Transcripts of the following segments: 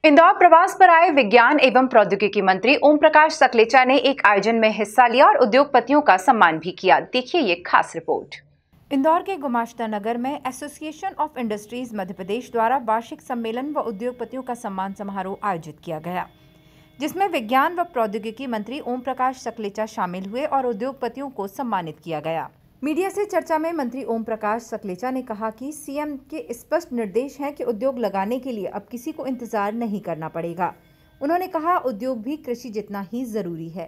इंदौर प्रवास पर आए विज्ञान एवं प्रौद्योगिकी मंत्री ओम प्रकाश सकलेचा ने एक आयोजन में हिस्सा लिया और उद्योगपतियों का सम्मान भी किया। देखिए ये खास रिपोर्ट। इंदौर के गुमाश्ता नगर में association of industries Madhya Pradesh द्वारा वार्षिक सम्मेलन व उद्योगपतियों का सम्मान समारोह आयोजित किया गया, जिसमें विज्ञान व प्रौद्योगिकी मंत्री ओम प्रकाश सकलेचा शामिल हुए और उद्योगपतियों को सम्मानित किया गया। मीडिया से चर्चा में मंत्री ओम प्रकाश सकलेचा ने कहा कि सीएम के स्पष्ट निर्देश हैं कि उद्योग लगाने के लिए अब किसी को इंतजार नहीं करना पड़ेगा। उन्होंने कहा उद्योग भी कृषि जितना ही जरूरी है।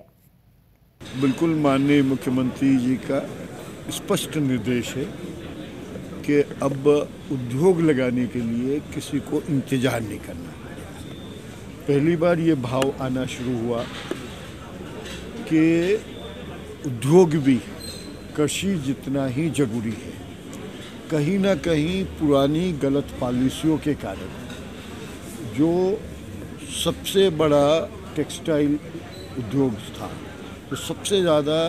बिल्कुल माननीय मुख्यमंत्री जी का स्पष्ट निर्देश है कि अब उद्योग लगाने के लिए किसी को इंतजार नहीं करना। पहली बार ये भाव आना शुरू हुआ कि उद्योग भी कृषि जितना ही जरूरी है। कहीं ना कहीं पुरानी गलत पॉलिसियों के कारण जो सबसे बड़ा टेक्सटाइल उद्योग था, तो सबसे ज़्यादा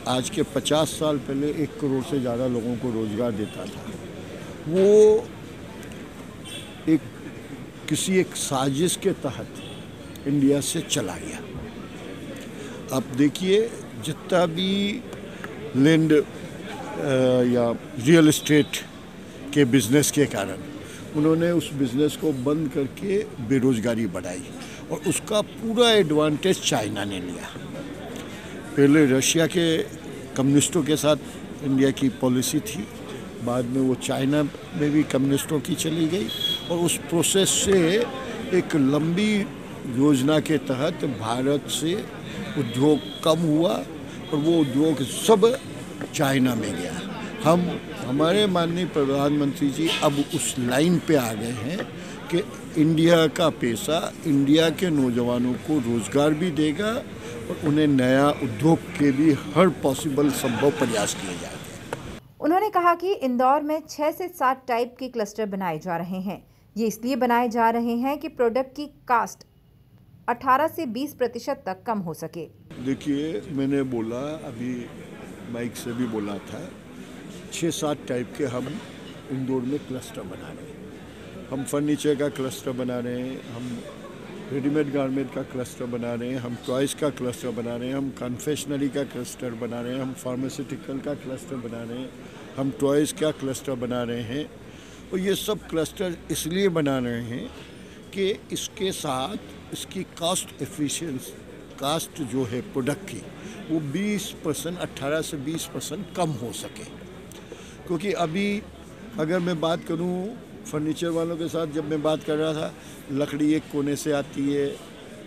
आज के 50 साल पहले 1 करोड़ से ज़्यादा लोगों को रोज़गार देता था, वो किसी एक साजिश के तहत इंडिया से चला गया। अब देखिए, जितना भी लैंड या रियल एस्टेट के बिजनेस के कारण उन्होंने उस बिजनेस को बंद करके बेरोजगारी बढ़ाई और उसका पूरा एडवांटेज चाइना ने लिया। पहले रशिया के कम्युनिस्टों के साथ इंडिया की पॉलिसी थी, बाद में वो चाइना में भी कम्युनिस्टों की चली गई और उस प्रोसेस से एक लंबी योजना के तहत भारत से उद्योग कम हुआ और वो उद्योग सब चाइना में गया। हमारे माननीय प्रधानमंत्री जी अब उस लाइन पे आ गए हैं कि इंडिया का पैसा इंडिया के नौजवानों को रोजगार भी देगा और उन्हें नया उद्योग के भी हर पॉसिबल संभव प्रयास किए जाएंगे। उन्होंने कहा कि इंदौर में 6 से 7 टाइप के क्लस्टर बनाए जा रहे हैं। ये इसलिए बनाए जा रहे हैं कि प्रोडक्ट की कास्ट 18 से 20% तक कम हो सके। देखिए, मैंने बोला, अभी माइक से भी बोला था, 6-7 टाइप के हम इंदौर में क्लस्टर बना रहे हैं। हम फर्नीचर का क्लस्टर बना रहे हैं, हम रेडीमेड गारमेंट का क्लस्टर बना रहे हैं, हम टॉयज़ का क्लस्टर बना रहे हैं, हम कन्फेक्शनरी का क्लस्टर बना रहे हैं, हम फार्मास्यूटिकल का क्लस्टर बना रहे हैं, हम टॉयज़ का क्लस्टर बना रहे हैं। और ये सब क्लस्टर इसलिए बना रहे हैं कि इसके साथ इसकी कास्ट एफिशिएंसी, कास्ट जो है प्रोडक्ट की, वो 20% 18 से 20% कम हो सके। क्योंकि अभी अगर मैं बात करूं फर्नीचर वालों के साथ, जब मैं बात कर रहा था, लकड़ी एक कोने से आती है,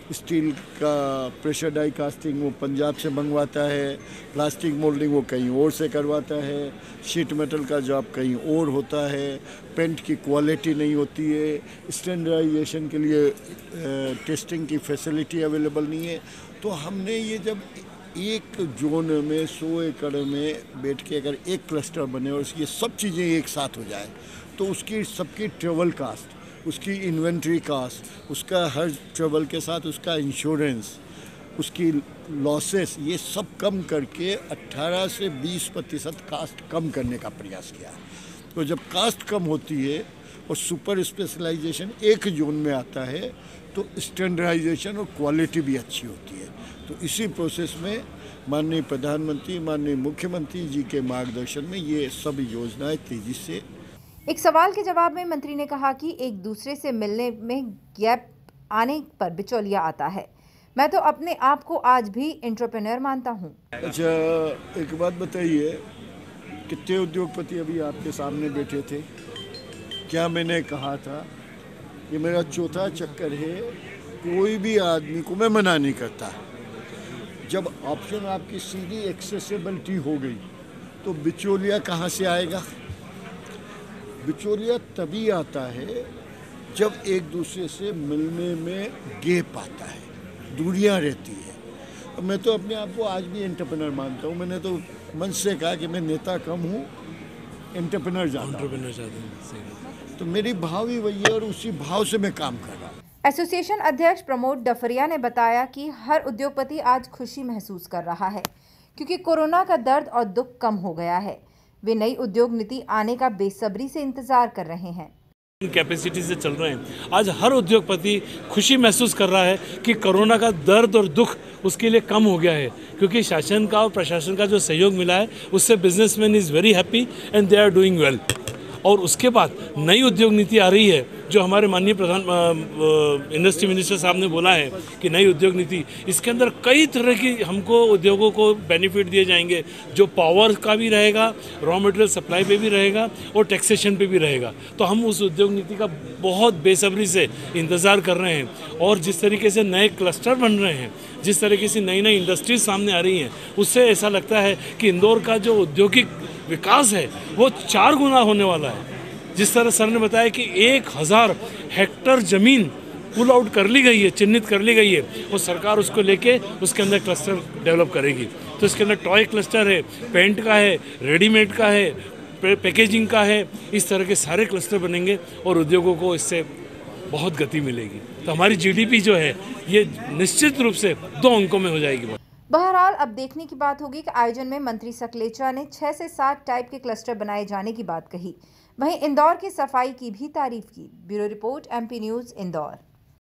स्टील का प्रेशर डाई कास्टिंग वो पंजाब से मंगवाता है, प्लास्टिक मोल्डिंग वो कहीं और से करवाता है, शीट मेटल का जॉब कहीं और होता है, पेंट की क्वालिटी नहीं होती है, स्टैंडर्डाइजेशन के लिए टेस्टिंग की फैसिलिटी अवेलेबल नहीं है। तो हमने ये जब एक जोन में 100 एकड़ में बैठ के अगर एक क्लस्टर बने और ये सब चीज़ें एक साथ हो जाए, तो उसकी सबकी ट्रेवल कास्ट, उसकी इन्वेंट्री कास्ट, उसका हर ट्रेवल के साथ उसका इंश्योरेंस, उसकी लॉसेस, ये सब कम करके 18 से 20% कास्ट कम करने का प्रयास किया। तो जब कास्ट कम होती है और सुपर स्पेशलाइजेशन एक जोन में आता है, तो स्टैंडर्डाइजेशन और क्वालिटी भी अच्छी होती है। तो इसी प्रोसेस में माननीय प्रधानमंत्री, माननीय मुख्यमंत्री जी के मार्गदर्शन में ये सब योजनाएं तेजी से। एक सवाल के जवाब में मंत्री ने कहा कि एक दूसरे से मिलने में गैप आने पर बिचौलिया आता है। मैं तो अपने आप को आज भी एंटरप्रेन्योर मानता हूं। अच्छा, एक बात बताइए, कितने उद्योगपति अभी आपके सामने बैठे थे? क्या मैंने कहा था? ये मेरा चौथा चक्कर है। कोई भी आदमी को मैं मना नहीं करता। जब ऑप्शन आपकी सीधी एक्सेसिबिलिटी हो गई, तो बिचौलिया कहाँ से आएगा? बिचौलिया तभी आता है जब एक दूसरे से मिलने में गैप आता है, दूरियां रहती है। मैं तो अपने आप को आज भी एंटरप्रेन्योर मानता हूँ। मैंने तो मन से कहा कि मैं नेता कम हूँ, एंटरप्रेन्योर ज़्यादा हूँ। तो मेरी भाव ही वही है और उसी भाव से मैं काम कर रहा हूँ। एसोसिएशन अध्यक्ष प्रमोद डफरिया ने बताया कि हर उद्योगपति आज खुशी महसूस कर रहा है क्योंकि कोरोना का दर्द और दुख कम हो गया है। वे नई उद्योग नीति आने का बेसब्री से इंतजार कर रहे हैं। कैपेसिटी से चल रहे हैं। आज हर उद्योगपति खुशी महसूस कर रहा है कि कोरोना का दर्द और दुख उसके लिए कम हो गया है, क्योंकि शासन का और प्रशासन का जो सहयोग मिला है उससे businessman is very happy and they are doing well. और उसके बाद नई उद्योग नीति आ रही है, जो हमारे माननीय इंडस्ट्री मिनिस्टर साहब ने बोला है कि नई उद्योग नीति, इसके अंदर कई तरह की हमको उद्योगों को बेनिफिट दिए जाएंगे, जो पावर का भी रहेगा, रॉ मटेरियल सप्लाई पे भी रहेगा और टैक्सेशन पे भी रहेगा। तो हम उस उद्योग नीति का बहुत बेसब्री से इंतज़ार कर रहे हैं। और जिस तरीके से नए क्लस्टर बन रहे हैं, जिस तरीके से नई नई इंडस्ट्रीज सामने आ रही हैं, उससे ऐसा लगता है कि इंदौर का जो औद्योगिक विकास है वो 4 गुना होने वाला है। जिस तरह सर ने बताया कि 1000 हेक्टेयर ज़मीन पुल आउट कर ली गई है, चिन्हित कर ली गई है, और सरकार उसको लेके उसके अंदर क्लस्टर डेवलप करेगी। तो इसके अंदर टॉय क्लस्टर है, पेंट का है, रेडीमेड का है, पैकेजिंग का है, इस तरह के सारे क्लस्टर बनेंगे और उद्योगों को इससे बहुत गति मिलेगी। तो हमारी जीडीपी जो है ये निश्चित रूप से 2 अंकों में हो जाएगी। बहरहाल अब देखने की बात होगी कि आयोजन में मंत्री सकलेचा ने 6 से 7 टाइप के क्लस्टर बनाए जाने की बात कही। वहीं इंदौर की सफाई की भी तारीफ की। Bureau report, MP news, Indore.